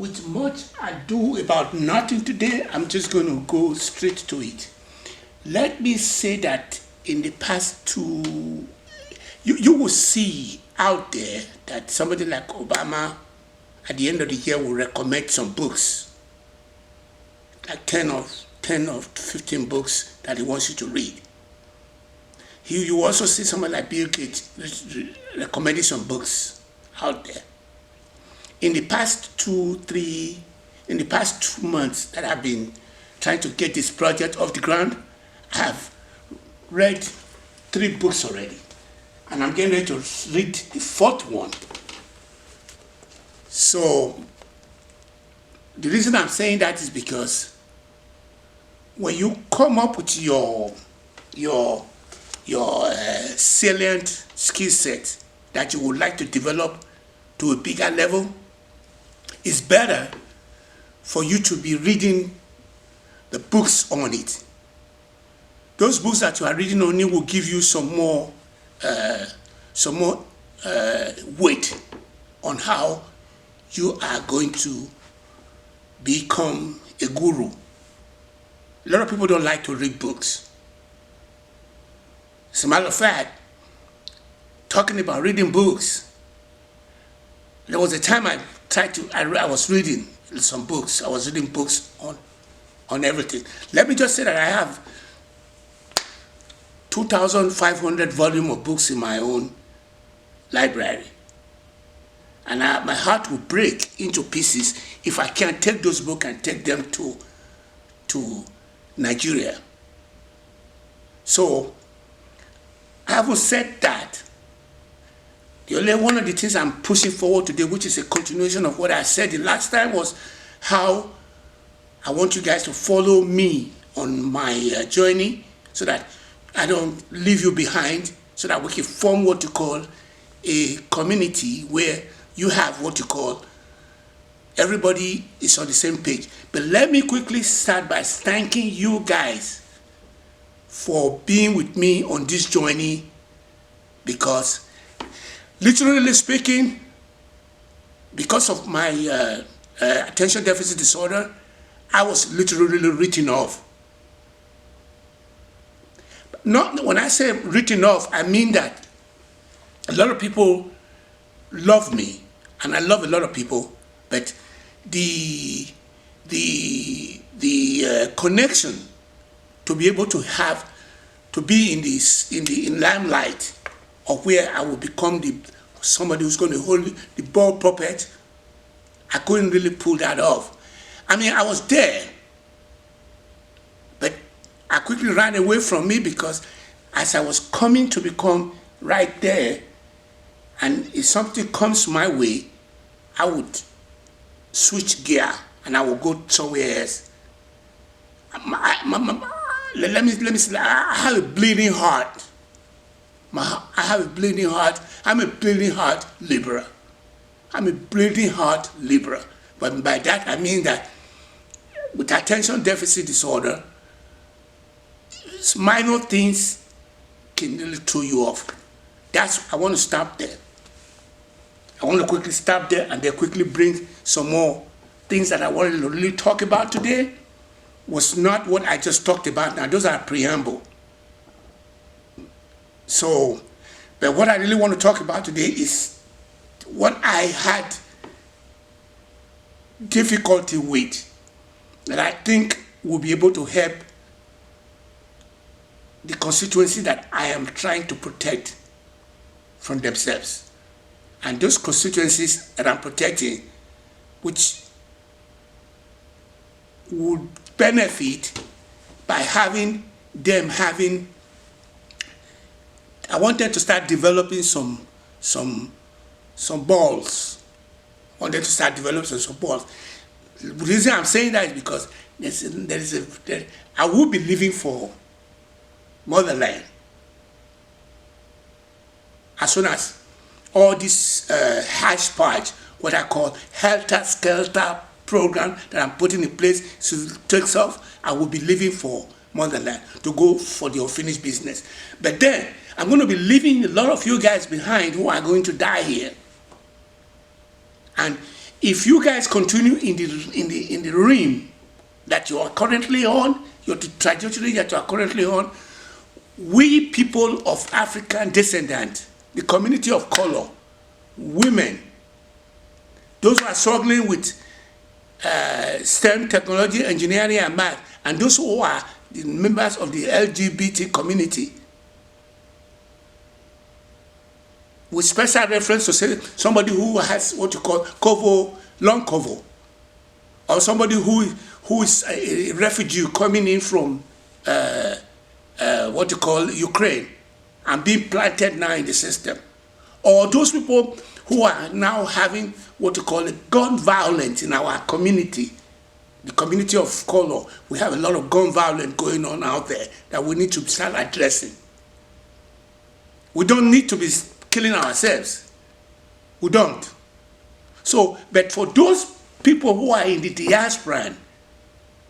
with much ado about nothing today, I'm just going to go straight to it. Let me say that in the past you will see out there that somebody like Obama at the end of the year will recommend some books, like 10 or 15 books that he wants you to read. You also see someone like Bill Gates recommending some books out there. In the past 2 months that I've been trying to get this project off the ground, I have read 3 books already. And I'm getting ready to read the 4th one. So the reason I'm saying that is because when you come up with your salient skill set that you would like to develop to a bigger level, it's better for you to be reading the books on it. Those books that you are reading on it will give you some more weight on how you are going to become a guru. A lot of people don't like to read books. As a matter of fact, talking about reading books, there was a time I was reading some books. I was reading books on everything. Let me just say that I have 2,500 volumes of books in my own library. And my heart will break into pieces if I can't take those books and take them to Nigeria. So, having said that, the only one of the things I'm pushing forward today, which is a continuation of what I said the last time, was how I want you guys to follow me on my journey so that I don't leave you behind, so that we can form what you call a community where you have what you call everybody is on the same page. But let me quickly start by thanking you guys for being with me on this journey, because literally speaking, because of my attention deficit disorder, I was literally written off. Not when I say written off, I mean that a lot of people love me, and I love a lot of people, but the connection to be able to have to be in the limelight of where I will become somebody who's going to hold the ball puppet, I couldn't really pull that off. I mean, I was there, but I quickly ran away from me, because as I was coming to become right there, and if something comes my way, I would switch gear and I will go somewhere else. Let me say, I have a bleeding heart. I have a bleeding heart. I'm a bleeding heart liberal. I'm a bleeding heart liberal. But by that I mean that with attention deficit disorder, minor things can really throw you off. I want to stop there. I want to quickly stop there and then quickly bring some more things that I wanted to really talk about today. Was not what I just talked about. Now, those are preamble. So, but what I really want to talk about today is what I had difficulty with, that I think will be able to help the constituency that I am trying to protect from themselves. And those constituencies that I'm protecting, which would benefit by having, I want them to start developing some balls. I want them to start developing some balls. The reason I'm saying that is because I will be living for motherland as soon as all this hash patch, what I call helter-skelter program that I'm putting in place, so takes off, I will be living for motherland to go for the unfinished business. But then I'm going to be leaving a lot of you guys behind who are going to die here. And if you guys continue in the realm that you are currently on, your trajectory that you are currently on, we people of African descent, the community of color, women, those who are struggling with STEM, technology, engineering, and math, and those who are the members of the LGBT community, with special reference to say somebody who has what you call covo, long covo, or somebody who is a refugee coming in from what you call Ukraine and being planted now in the system, or those people who are now having what you call gun violence in our community, the community of color. We have a lot of gun violence going on out there that we need to start addressing. We don't need to be killing ourselves. We don't. So, but for those people who are in the diaspora,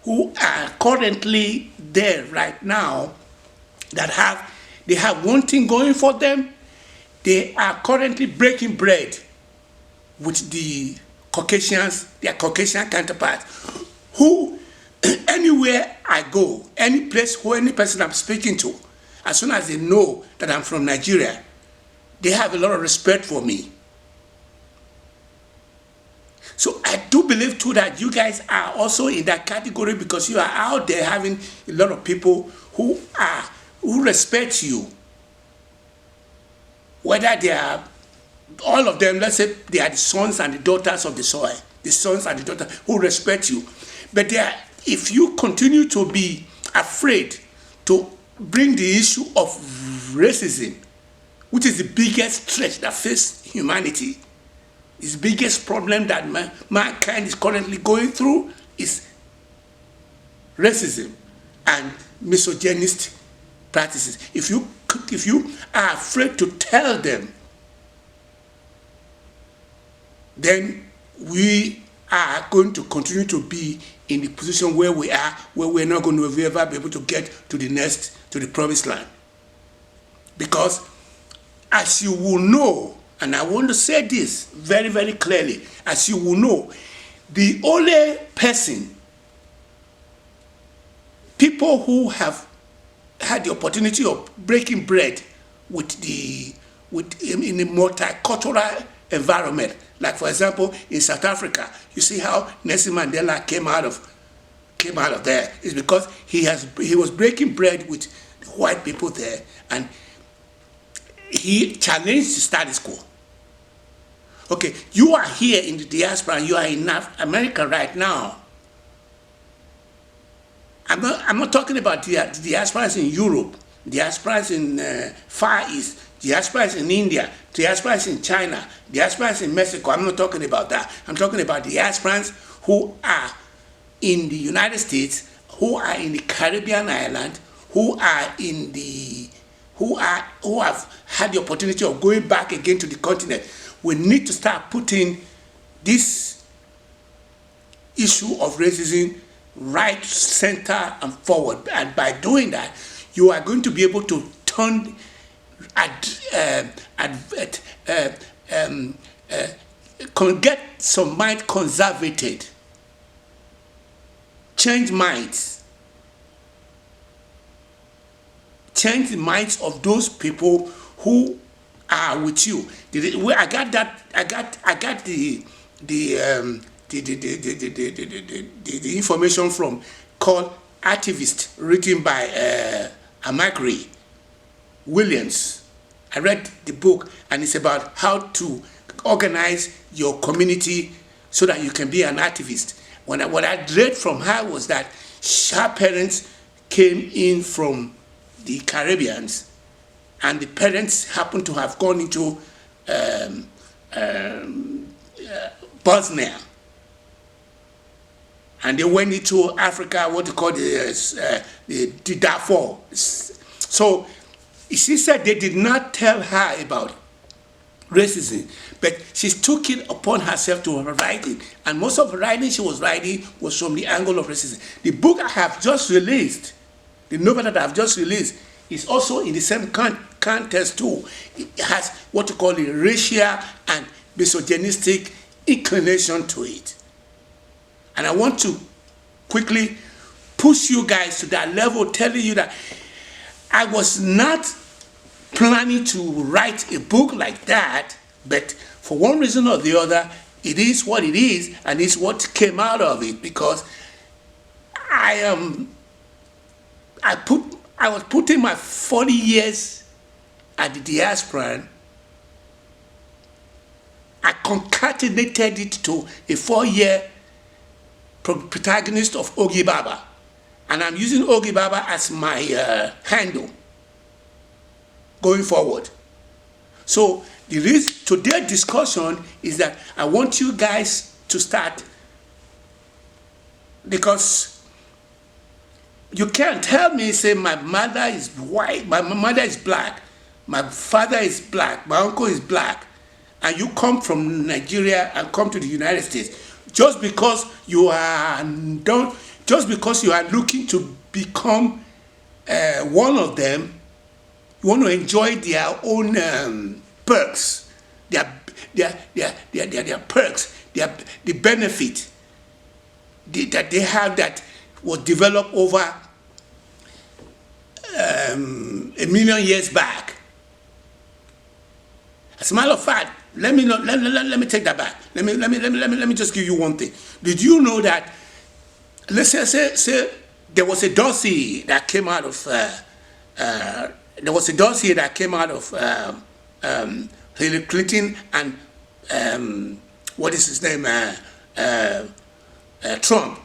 who are currently there right now, they have one thing going for them. They are currently breaking bread with the Caucasians, their Caucasian counterparts, who anywhere I go, any place who any person I'm speaking to, as soon as they know that I'm from Nigeria, they have a lot of respect for me. So I do believe too that you guys are also in that category, because you are out there having a lot of people who respect you. Whether they are, all of them, let's say they are the sons and the daughters of the soil, the sons and the daughters who respect you. But if you continue to be afraid to bring the issue of racism, which is the biggest threat that faces humanity, the biggest problem that mankind is currently going through is racism and misogynist practices. If you are afraid to tell them, then we are going to continue to be in the position where we are, where we're not going to ever be able to get to the promised land. Because as you will know, and I want to say this very, very clearly, as you will know, the only people who have had the opportunity of breaking bread in a multicultural environment, like for example in South Africa, you see how Nelson Mandela came out of there. It's because he was breaking bread with the white people there, and he challenged the status quo. Okay, you are here in the diaspora, you are in America right now. I'm not talking about the diasporas in Europe, diasporas in Far East, diasporas in India, diasporas in China, diasporas in Mexico. I'm not talking about that. I'm talking about diasporas who are in the United States, who are in the Caribbean island, who have had the opportunity of going back again to the continent. We need to start putting this issue of racism right, center, and forward. And by doing that, you are going to be able to turn get some mind conservated, change minds, change the minds of those people who are with you. I got the information from called Activist, written by Amagri Williams. I read the book, and it's about how to organize your community so that you can be an activist. What I read from her was that her parents came in from the Caribbeans, and the parents happened to have gone into Bosnia, and they went into Africa, what they call the Darfur. So she said they did not tell her about racism, but she took it upon herself to write it, and most of the writing she was writing was from the angle of racism. The book I have just released, the novel that I have just released, is also in the same context too. It has what you call a racial and misogynistic inclination to it. And I want to quickly push you guys to that level, telling you that I was not planning to write a book like that, but for one reason or the other, it is what it is, and it's what came out of it, because I was putting my 40 years at the diaspora. I concatenated it to a 4-year protagonist of Ogi Baba, and I'm using Ogi Baba as my handle going forward. So today's discussion is that I want you guys to start, because you can't tell me, say my mother is white, my mother is black, my father is black, my uncle is black, and you come from Nigeria and come to the United States just because you are looking to become one of them. You want to enjoy their own perks, their perks, the benefit that they have that was developed over a million years back. As a matter of fact, let me take that back. Let me just give you one thing. Did you know that? Let's say there was a dossier that came out of Hillary Clinton and what is his name, Trump.